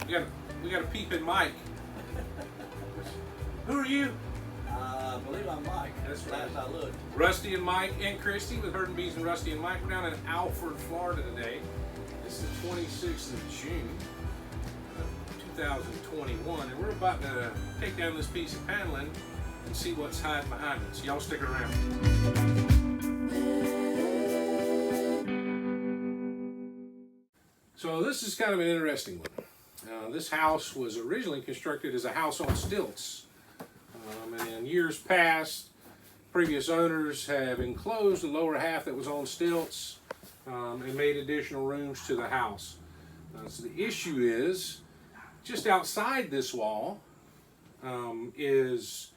We got a peeping Mike. Who are you? I believe I'm Mike. That's right. Last I looked. Rusty and Mike and Christy with Herd and Bees and Rusty and Mike. We're down in Alford, Florida today. This is the 26th of June, 2021, and we're about to take down this piece of paneling and see what's hiding behind it. So y'all stick around. So this is kind of an interesting one. This house was originally constructed as a house on stilts. And in years past, previous owners have enclosed the lower half that was on stilts and made additional rooms to the house. So the issue is, just outside this wall is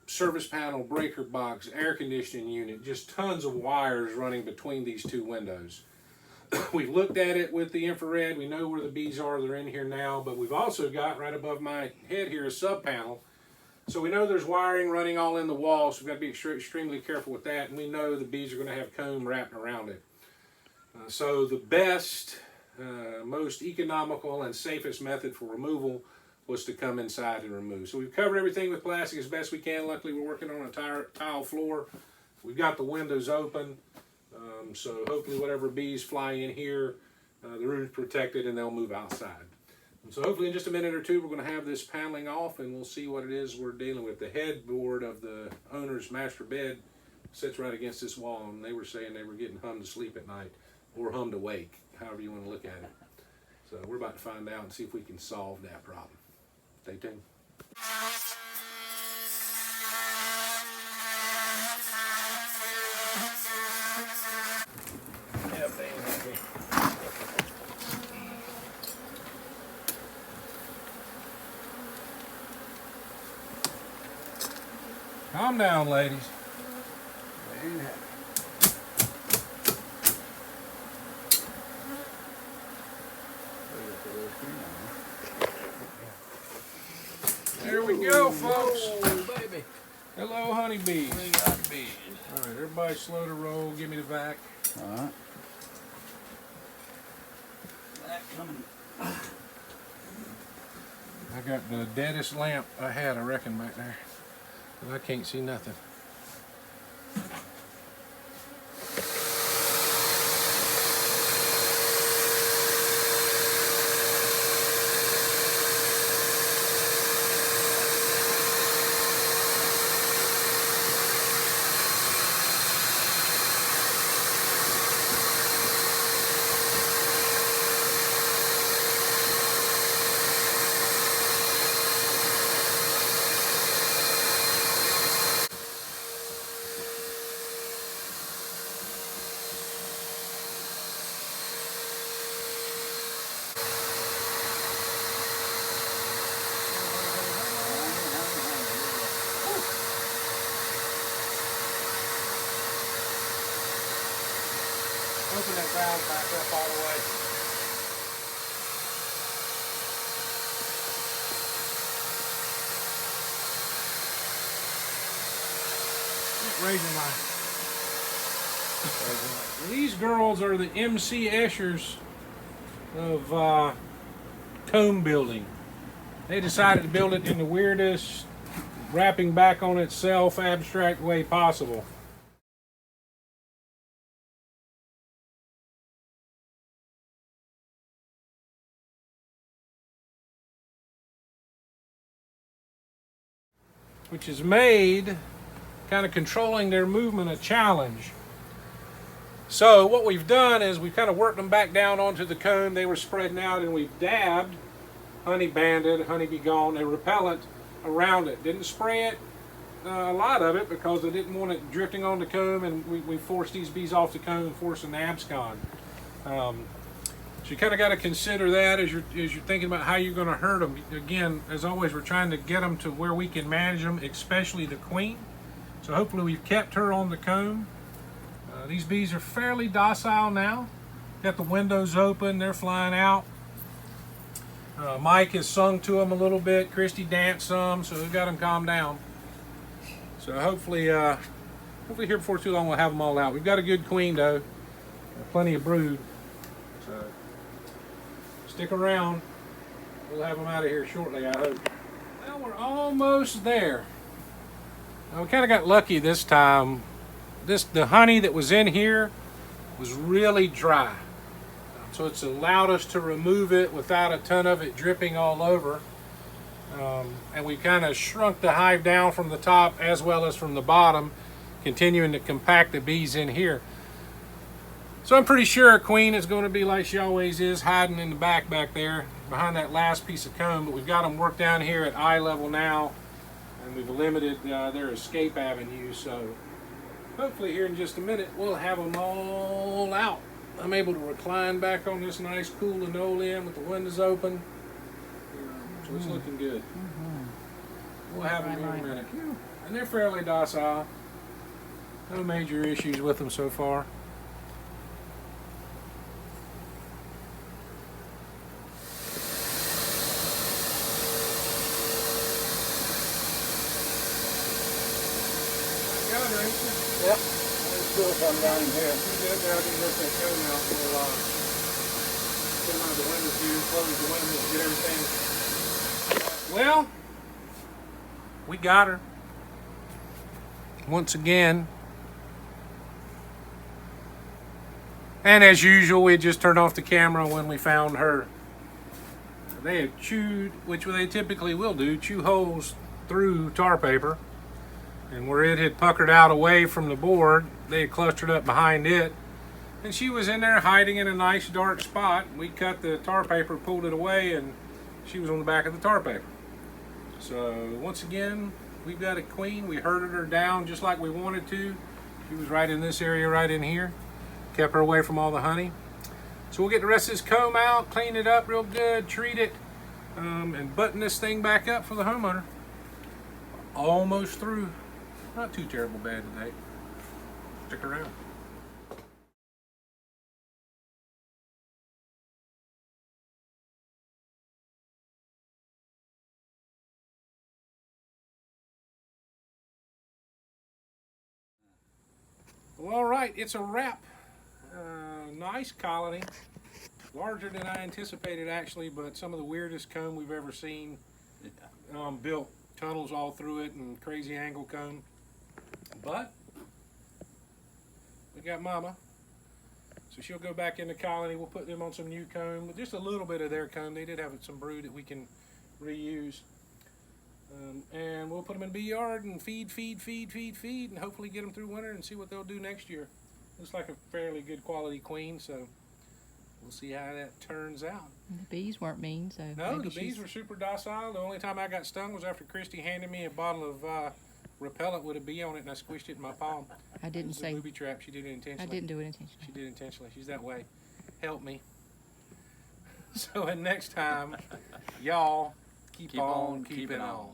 service panel, breaker box, air conditioning unit, just tons of wires running between these two windows. We've looked at it with the infrared. We know where the bees are. They're in here now, but we've also got right above my head here a sub panel. So we know there's wiring running all in the wall, so we've got to be extremely careful with that. And we know the bees are going to have comb wrapped around it. So the best, most economical and safest method for removal was to come inside and remove. So we've covered everything with plastic as best we can. Luckily, we're working on a tile floor. We've got the windows open. So hopefully whatever bees fly in here, the room's protected and they'll move outside. And so hopefully in just a minute or two we're going to have this paneling off and we'll see what it is we're dealing with. The headboard of the owner's master bed sits right against this wall, and they were saying they were getting hummed to sleep at night, or hummed awake, however you want to look at it. So we're about to find out and see if we can solve that problem. Stay tuned. Calm down, ladies. There we go, folks. Oh, baby. Hello, honeybees. We got bees. All right, everybody slow to roll. Give me the vac. All right. That coming. I got the deadest lamp I had, I reckon, back there. But I can't see nothing. Open that valve back up all the way. These girls are the MC Eschers of comb building. They decided to build it in the weirdest, wrapping back on itself, abstract way possible. Which has made kind of controlling their movement a challenge. So what we've done is we've kind of worked them back down onto the comb. They were spreading out, and we've dabbed Honey Banded, Honeybee Gone, a repellent around it. Didn't spray it, a lot of it, because I didn't want it drifting on the comb, and we forced these bees off the comb and forced an abscon. So you kind of got to consider that as you're thinking about how you're going to herd them. Again, as always, we're trying to get them to where we can manage them, especially the queen. So hopefully we've kept her on the comb. These bees are fairly docile now. Got the windows open, they're flying out. Mike has sung to them a little bit. Christy danced some, so we've got them calmed down. So hopefully here before too long we'll have them all out. We've got a good queen though, plenty of brood. So Stick around. We'll have them out of here shortly, I hope. Well, we're almost there. Now, we kind of got lucky this time. The honey that was in here was really dry. So it's allowed us to remove it without a ton of it dripping all over. And we kind of shrunk the hive down from the top as well as from the bottom, continuing to compact the bees in here. So I'm pretty sure Queen is going to be like she always is, hiding in the back there behind that last piece of comb. But we've got them worked down here at eye level now, and we've limited their escape avenues. So hopefully here in just a minute we'll have them all out. I'm able to recline back on this nice cool linoleum with the windows open. So it's looking good. We'll have them here in a minute. And they're fairly docile. No major issues with them so far. Yep. There's still some down in here. We did that. I can lift that cone out. We'll come out the windows here, close the windows, get everything. Well, we got her. Once again. And as usual, we just turned off the camera when we found her. They had chewed, which they typically will do, chew holes through tar paper. And where it had puckered out away from the board, they had clustered up behind it. And she was in there hiding in a nice dark spot. We cut the tar paper, pulled it away, and she was on the back of the tar paper. So once again, we've got a queen. We herded her down just like we wanted to. She was right in this area, right in here. Kept her away from all the honey. So we'll get the rest of this comb out, clean it up real good, treat it, and button this thing back up for the homeowner. Almost through. Not too terrible bad today. Stick around. Well, all right, it's a wrap. Nice colony. Larger than I anticipated, actually, but some of the weirdest comb we've ever seen. Built tunnels all through it and crazy angle comb. But we got Mama, so she'll go back in the colony. We'll put them on some new comb, with just a little bit of their comb. They did have some brood that we can reuse. And we'll put them in the bee yard and feed, and hopefully get them through winter and see what they'll do next year. Looks like a fairly good quality queen, so we'll see how that turns out. The bees weren't mean, so no, the bees were super docile. The only time I got stung was after Christy handed me a bottle of repellent with a bee on it, and I squished it in my palm. I didn't say. It was a booby trap. She did it intentionally. I didn't do it intentionally. She did it intentionally. She's that way. Help me. So, and next time, y'all keep on keeping on.